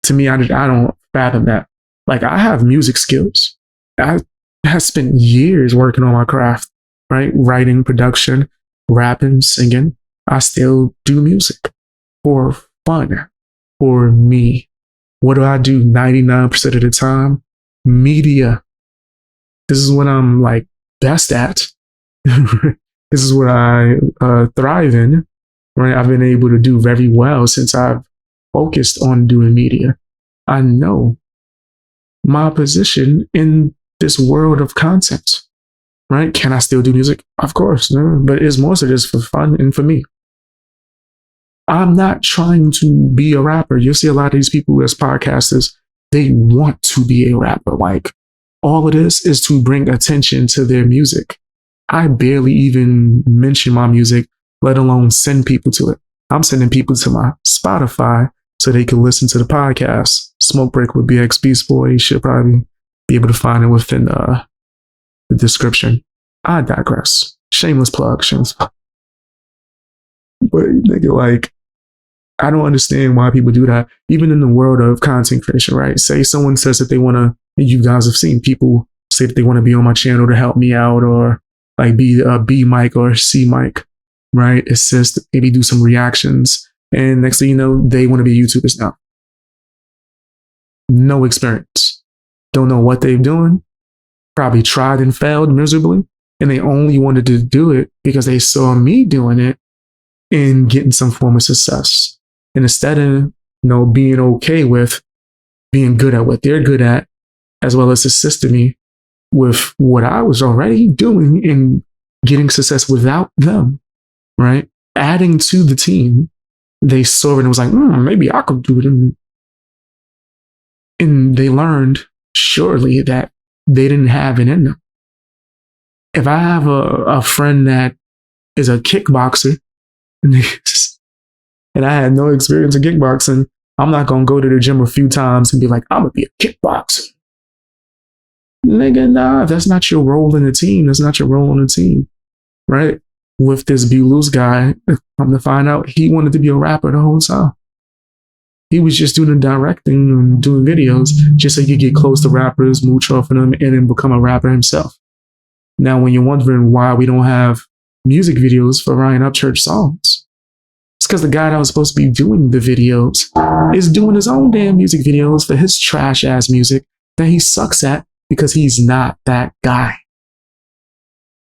To me, I don't fathom that. Like, I have music skills. I have spent years working on my craft, right? Writing, production, rapping, singing. I still do music for fun, for me. What do I do 99% of the time? Media. This is what I'm like best at. This is what I thrive in, right? I've been able to do very well since I've focused on doing media. I know my position in this world of content, right? Can I still do music? Of course, no, but it's mostly just for fun and for me. I'm not trying to be a rapper. You'll see a lot of these people as podcasters, they want to be a rapper. Like, all of this is to bring attention to their music. I barely even mention my music, let alone send people to it. I'm sending people to my Spotify so they can listen to the podcast. Smoke Break with BX Beast Boy. You should probably be able to find it within the description. I digress. Shameless plug. But nigga, like, I don't understand why people do that. Even in the world of content creation, right? Say someone says that they want to, you guys have seen people say that they want to be on my channel to help me out, or like be a B mic or C mic, right? Assist, maybe do some reactions. And next thing you know, they want to be YouTubers now. No experience. Don't know what they're doing. Probably tried and failed miserably. And they only wanted to do it because they saw me doing it and getting some form of success. And instead of, being okay with being good at what they're good at, as well as assisting me with what I was already doing and getting success without them, right? Adding to the team, they saw it and was like, maybe I could do it. And they learned surely that they didn't have it in them. If I have a friend that is a kickboxer and I had no experience in kickboxing, I'm not going to go to the gym a few times and be like, I'm going to be a kickboxer. Nigga, nah, that's not your role in the team. That's not your role on the team, right? With this Be Loose guy, come to find out he wanted to be a rapper the whole time. He was just doing the directing and doing videos just so he could get close to rappers, mooch off of them, and then become a rapper himself. Now, when you're wondering why we don't have music videos for Ryan Upchurch songs, it's because the guy that was supposed to be doing the videos is doing his own damn music videos for his trash ass music that he sucks at because he's not that guy.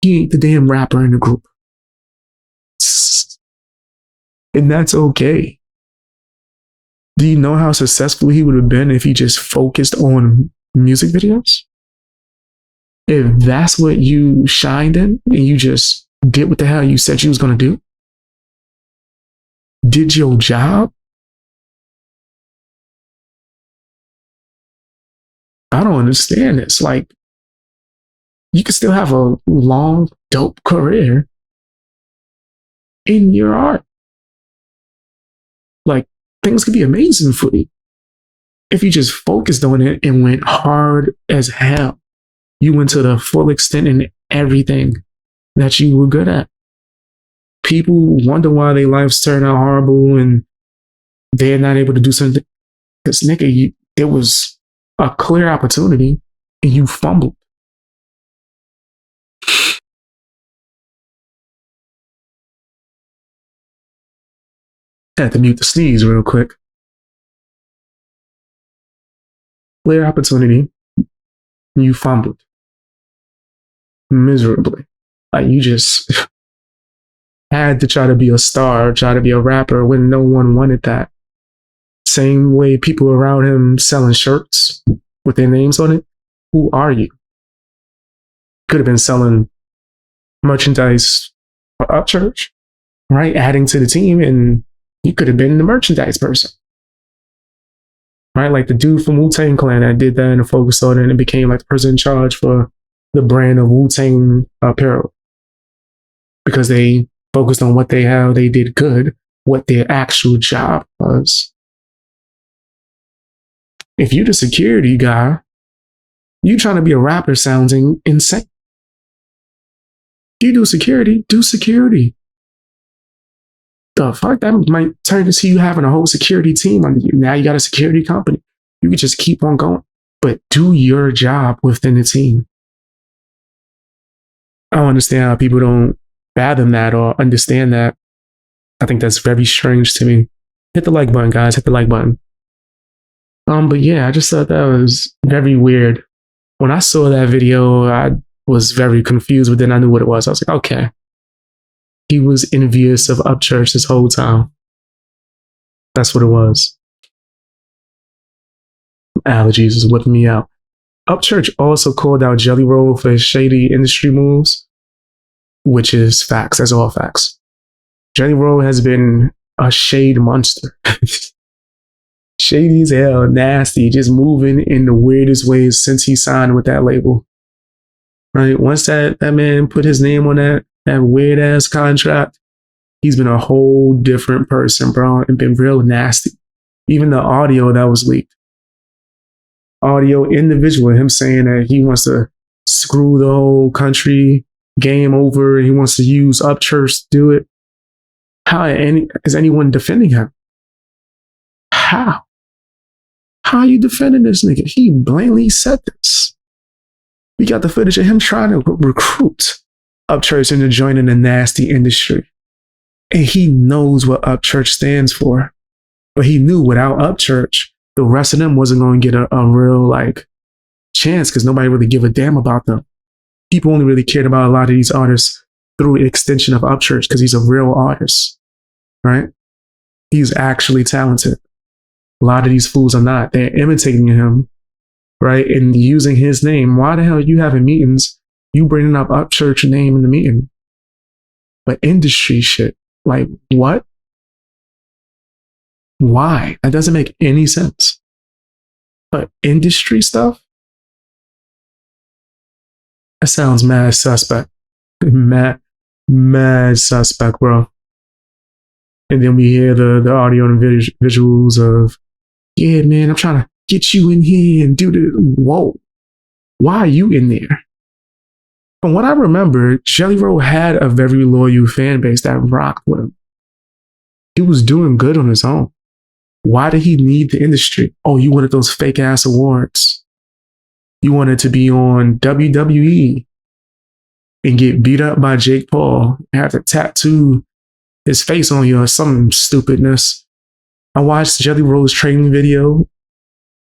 He ain't the damn rapper in the group. And that's okay. Do you know how successful he would have been if he just focused on music videos? If that's what you shined in and you just did what the hell you said you was going to do, did your job, I don't understand this. Like, you can still have a long, dope career in your art. Like, things could be amazing for you if you just focused on it and went hard as hell. You went to the full extent in everything that you were good at. People wonder why their lives turn out horrible and they're not able to do something. Because, nigga, it was a clear opportunity and you fumbled. I had to mute the sneeze real quick. Clear opportunity, you fumbled miserably. Like, you just had to try to be a star, try to be a rapper when no one wanted that. Same way people around him selling shirts with their names on it. Who are you? Could have been selling merchandise for Upchurch, right? Adding to the team, and you could have been the merchandise person, right? Like the dude from Wu-Tang Clan that did that and focused on it and became like the person in charge for the brand of Wu-Tang apparel because they focused on what they did good, what their actual job was. If you're the security guy, you trying to be a rapper sounding insane. You do security, do security. The fuck? That might turn into you having a whole security team under you. Now you got a security company. You can just keep on going, but do your job within the team. I don't understand how people don't fathom that or understand that. I think that's very strange to me. Hit the like button, guys. Hit the like button. But yeah, I just thought that was very weird. When I saw that video, I was very confused, but then I knew what it was. I was like, okay. He was envious of Upchurch this whole time. That's what it was. Allergies is whipping me out. Upchurch also called out Jelly Roll for his shady industry moves, which is facts. That's all facts. Jelly Roll has been a shade monster. Shady as hell, nasty, just moving in the weirdest ways since he signed with that label. Right? Once that man put his name on that weird ass contract, he's been a whole different person, bro, and been real nasty. Even the audio that was leaked. Audio in the visual, him saying that he wants to screw the whole country game over and he wants to use Upchurch to do it. How is anyone defending him? How? How are you defending this nigga? He blatantly said this. We got the footage of him trying to recruit Upchurch into joining the nasty industry. And he knows what Upchurch stands for. But he knew without Upchurch, the rest of them wasn't going to get a real like chance because nobody really give a damn about them. People only really cared about a lot of these artists through an extension of Upchurch because he's a real artist, right? He's actually talented. A lot of these fools are not. They're imitating him, right? And using his name. Why the hell are you having meetings? You bringing up Upchurch name in the meeting. But industry shit. Like, what? Why? That doesn't make any sense. But industry stuff? That sounds mad suspect. Mad suspect, bro. And then we hear the audio and visuals of, yeah, man, I'm trying to get you in here and do the, whoa. Why are you in there? From what I remember, Jelly Roll had a very loyal fan base that rocked with him. He was doing good on his own. Why did he need the industry? Oh, you wanted those fake ass awards. You wanted to be on WWE and get beat up by Jake Paul and have to tattoo his face on you or some stupidness. I watched Jelly Roll's training video.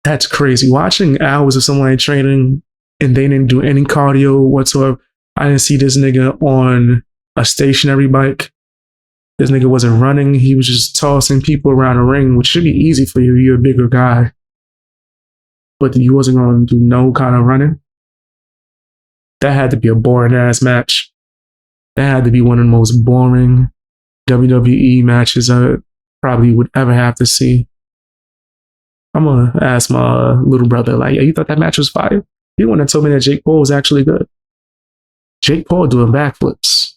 That's crazy. Watching hours of someone training and they didn't do any cardio whatsoever. I didn't see this nigga on a stationary bike. This nigga wasn't running. He was just tossing people around the ring, which should be easy for you. You're a bigger guy. But you wasn't going to do no kind of running. That had to be a boring ass match. That had to be one of the most boring WWE matches I probably would ever have to see. I'm gonna ask my little brother, like, yeah, you thought that match was fire? He the one that told me that Jake Paul was actually good. Jake Paul doing backflips.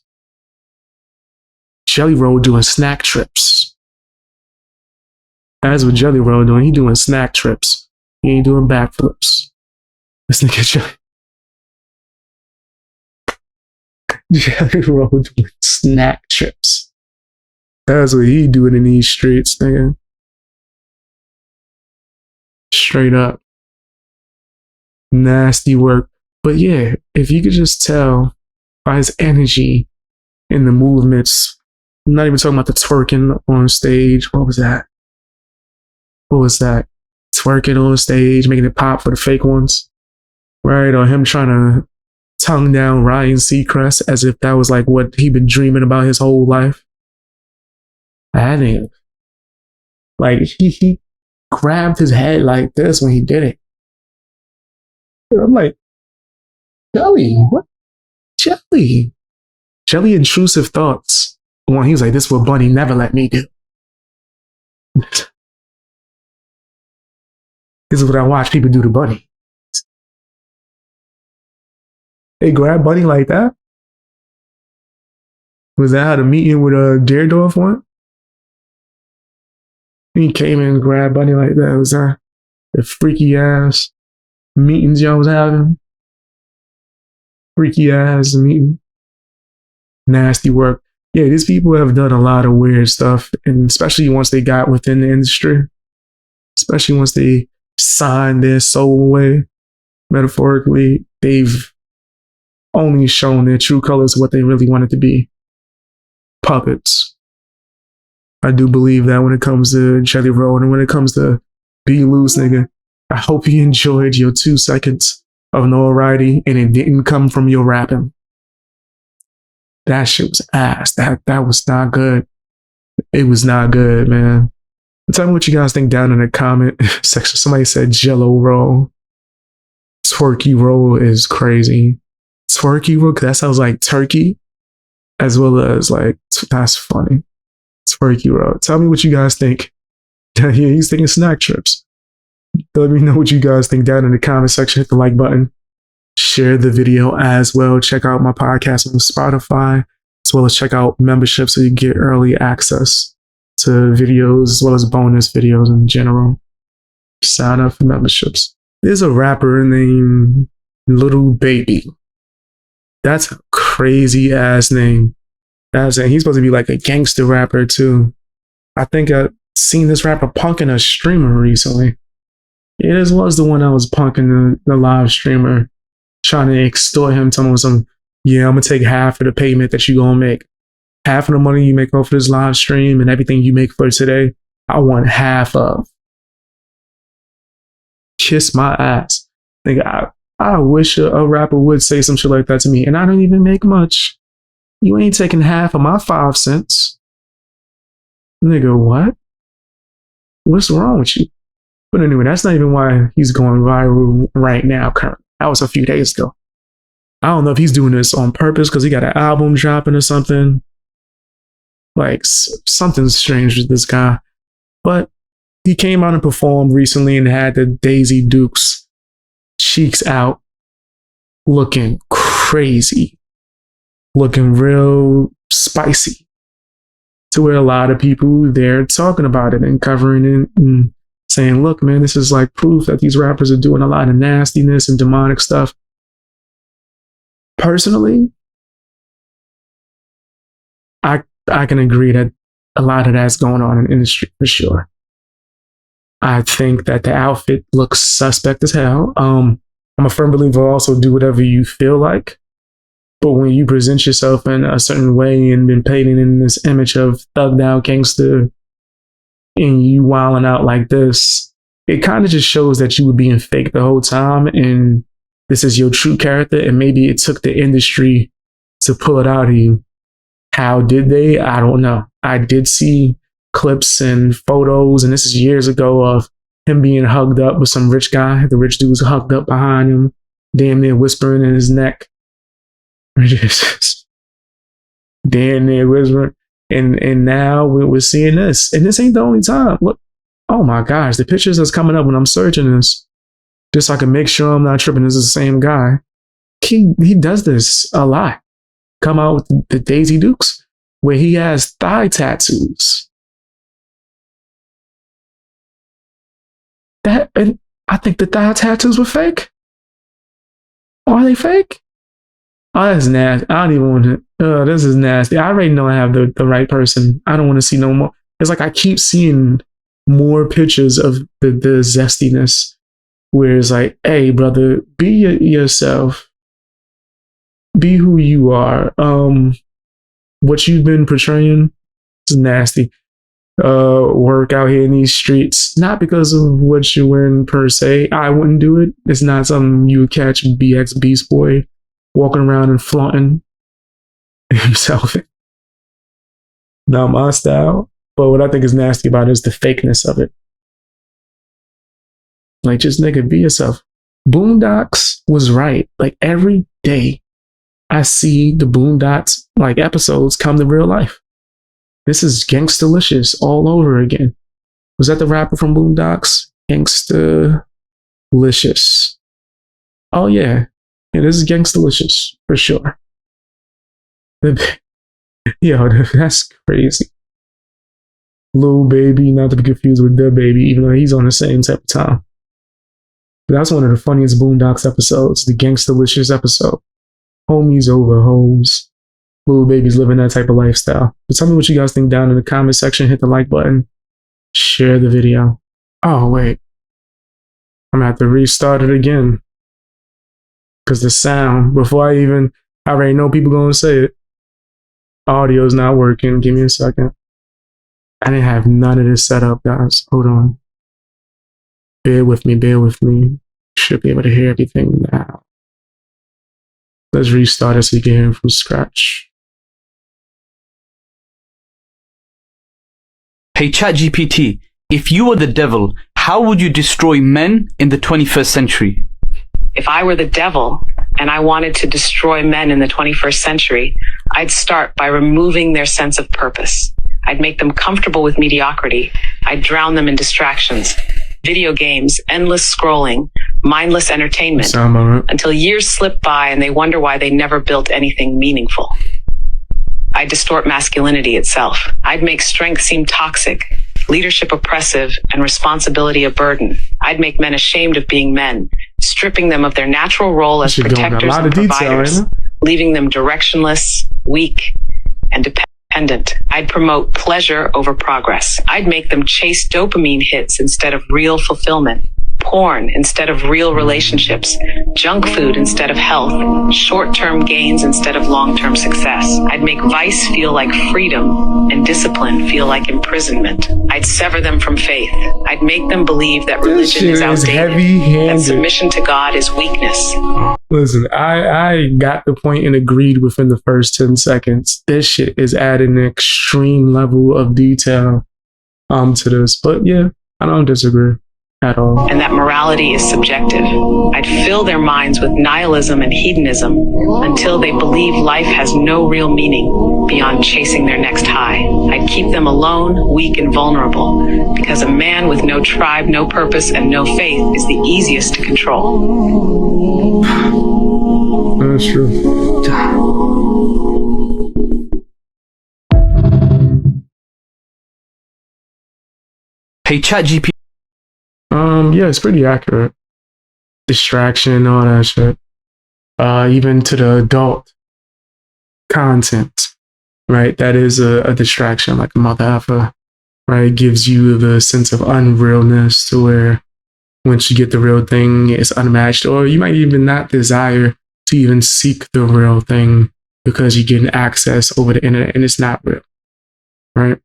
Jelly Roll doing snack trips. That's what Jelly Roll doing. He doing snack trips. He ain't doing backflips. This nigga Jelly Roll doing snack trips. That's what he doing in these streets, nigga. Straight up. Nasty work. But yeah, if you could just tell by his energy in the movements, I'm not even talking about the twerking on stage. What was that? Twerking on stage, making it pop for the fake ones. Right? Or him trying to tongue down Ryan Seacrest as if that was like what he'd been dreaming about his whole life. That nigga. Like, he grabbed his head like this when he did it. I'm like, Jelly, what? Jelly intrusive thoughts. One, he was like, this is what Bunny never let me do. This is what I watch people do to Bunny. They grab Bunny like that? Was that how the meeting with Daredorf went? He came in and grabbed Bunny like that. Was that the freaky ass meetings y'all was having? Freaky ass meeting. Nasty work. Yeah, these people have done a lot of weird stuff, and especially once they got within the industry, especially once they signed their soul away, metaphorically, they've only shown their true colors, what they really wanted to be. Puppets. I do believe that when it comes to Jelly Roll and when it comes to Be Loose, nigga, I hope you enjoyed your 2 seconds of notoriety and it didn't come from your rapping. That shit was ass. That was not good. It was not good, man. Tell me what you guys think down in the comment section. Somebody said Jello Roll. Twerky Roll is crazy. Twerky Roll, that sounds like turkey, as well as like, that's funny. Twerky Roll. Tell me what you guys think. Yeah, he's thinking snack trips. Let me know what you guys think down in the comment section. Hit the like button. Share the video as well. Check out my podcast on Spotify, as well as check out membership so you get early access to videos as well as bonus videos in general. Sign up for memberships. There's a rapper named Little Baby. That's a crazy ass name. He's supposed to be like a gangster rapper too. I think I've seen this rapper punking a streamer recently. Yeah, this was the one that was punking the live streamer, trying to extort him, telling him some, yeah, I'm gonna take half of the payment that you gonna make. Half of the money you make off of this live stream and everything you make for today, I want half of. Kiss my ass. Nigga, I wish a rapper would say some shit like that to me, and I don't even make much. You ain't taking half of my 5 cents. Nigga, what? What's wrong with you? But anyway, that's not even why he's going viral right now, currently. That was a few days ago. I don't know if he's doing this on purpose because he got an album dropping or something. Like, something's strange with this guy. But he came out and performed recently and had the Daisy Dukes cheeks out, looking crazy, looking real spicy, to where a lot of people there talking about it and covering it and saying, look, man, this is like proof that these rappers are doing a lot of nastiness and demonic stuff. Personally, I can agree that a lot of that's going on in the industry for sure. I think that the outfit looks suspect as hell. I'm a firm believer also do whatever you feel like. But when you present yourself in a certain way and been painted in this image of thugged out gangster and you wilding out like this, it kind of just shows that you were being fake the whole time and this is your true character, and maybe it took the industry to pull it out of you. How did they? I don't know. I did see clips and photos, and this is years ago, of him being hugged up with some rich guy. The rich dude was hugged up behind him, damn near whispering in his neck. Damn near whispering. And now we're seeing this. And this ain't the only time. Look, oh my gosh, the pictures that's coming up when I'm searching this, just so I can make sure I'm not tripping, this is the same guy. He does this a lot. Come out with the Daisy Dukes, where he has thigh tattoos. And I think the thigh tattoos were fake. Are they fake? Oh, that's nasty. I don't even want to. This is nasty. I already know I have the right person. I don't want to see no more. It's like I keep seeing more pictures of the zestiness, where it's like, hey, brother, be yourself. Be who you are. What you've been portraying is nasty. Work out here in these streets, not because of what you're wearing per se. I wouldn't do it. It's not something you would catch BX Beast Boy walking around and flaunting himself. Not my style. But what I think is nasty about it is the fakeness of it. Like, just nigga, be yourself. Boondocks was right. Like, every day I see the Boondocks like episodes come to real life. This is Gangstalicious all over again. Was that the rapper from Boondocks? Gangstalicious. Oh yeah. Yeah, this is Gangstalicious for sure. Yo, that's crazy. Lil Baby, not to be confused with the Baby, even though he's on the same type of time. But that's one of the funniest Boondocks episodes, the Gangstalicious episode. Homies over hoes. Lil Baby's living that type of lifestyle. But tell me what you guys think down in the comment section. Hit the like button. Share the video. Oh, wait. I'm going to have to restart it again. Because the sound, before I already know people going to say it. Audio's not working. Give me a second. I didn't have none of this set up, guys. Hold on. Bear with me. Bear with me. Should be able to hear everything now. Let's restart it so you can hear it from scratch. Hey ChatGPT, if you were the devil, how would you destroy men in the 21st century? If I were the devil and I wanted to destroy men in the 21st century, I'd start by removing their sense of purpose. I'd make them comfortable with mediocrity. I'd drown them in distractions, video games, endless scrolling, mindless entertainment, until years slip by and they wonder why they never built anything meaningful. I'd distort masculinity itself. I'd make strength seem toxic, leadership oppressive, and responsibility a burden. I'd make men ashamed of being men, stripping them of their natural role as protectors and providers, leaving them directionless, weak, and dependent. I'd promote pleasure over progress. I'd make them chase dopamine hits instead of real fulfillment, porn instead of real relationships, junk food instead of health, short-term gains instead of long-term success. I'd make vice feel like freedom and discipline feel like imprisonment. I'd sever them from faith. I'd make them believe that religion is outdated and submission to God is weakness. Listen, I got the point and agreed within the first 10 seconds. This shit is adding an extreme level of detail to this. But yeah, I don't disagree at all. And that morality is subjective. I'd fill their minds with nihilism and hedonism until they believe life has no real meaning beyond chasing their next high. I'd keep them alone, weak, and vulnerable, because a man with no tribe, no purpose, and no faith is the easiest to control. That's true. Hey ChatGPT. Yeah, it's pretty accurate. Distraction, all that shit. Even to the adult content, right? That is a distraction, like a mother effer, right? It gives you the sense of unrealness to where once you get the real thing, it's unmatched, or you might even not desire to even seek the real thing because you're getting access over the internet and it's not real, right?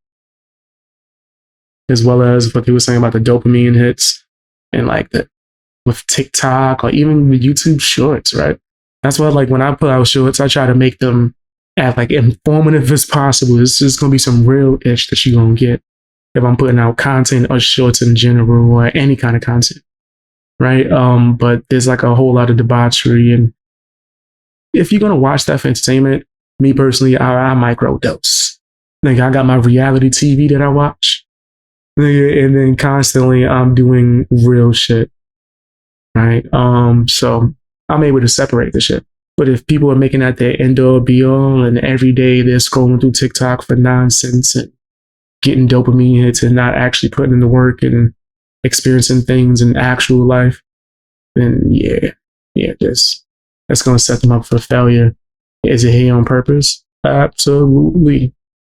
As well as what they were saying about the dopamine hits and like the with TikTok or even with YouTube shorts, right? That's why like when I put out shorts, I try to make them as like informative as possible. It's just gonna be some real ish that you're gonna get if I'm putting out content or shorts in general or any kind of content, right? But there's like a whole lot of debauchery, and if you're gonna watch that for entertainment, me personally, I microdose. Like I got my reality TV that I watch. And then constantly I'm doing real shit. Right. So I'm able to separate the shit. But if people are making that their end all be all and every day they're scrolling through TikTok for nonsense and getting dopamine hits and not actually putting in the work and experiencing things in actual life, then that's going to set them up for failure. Is it here on purpose? Absolutely.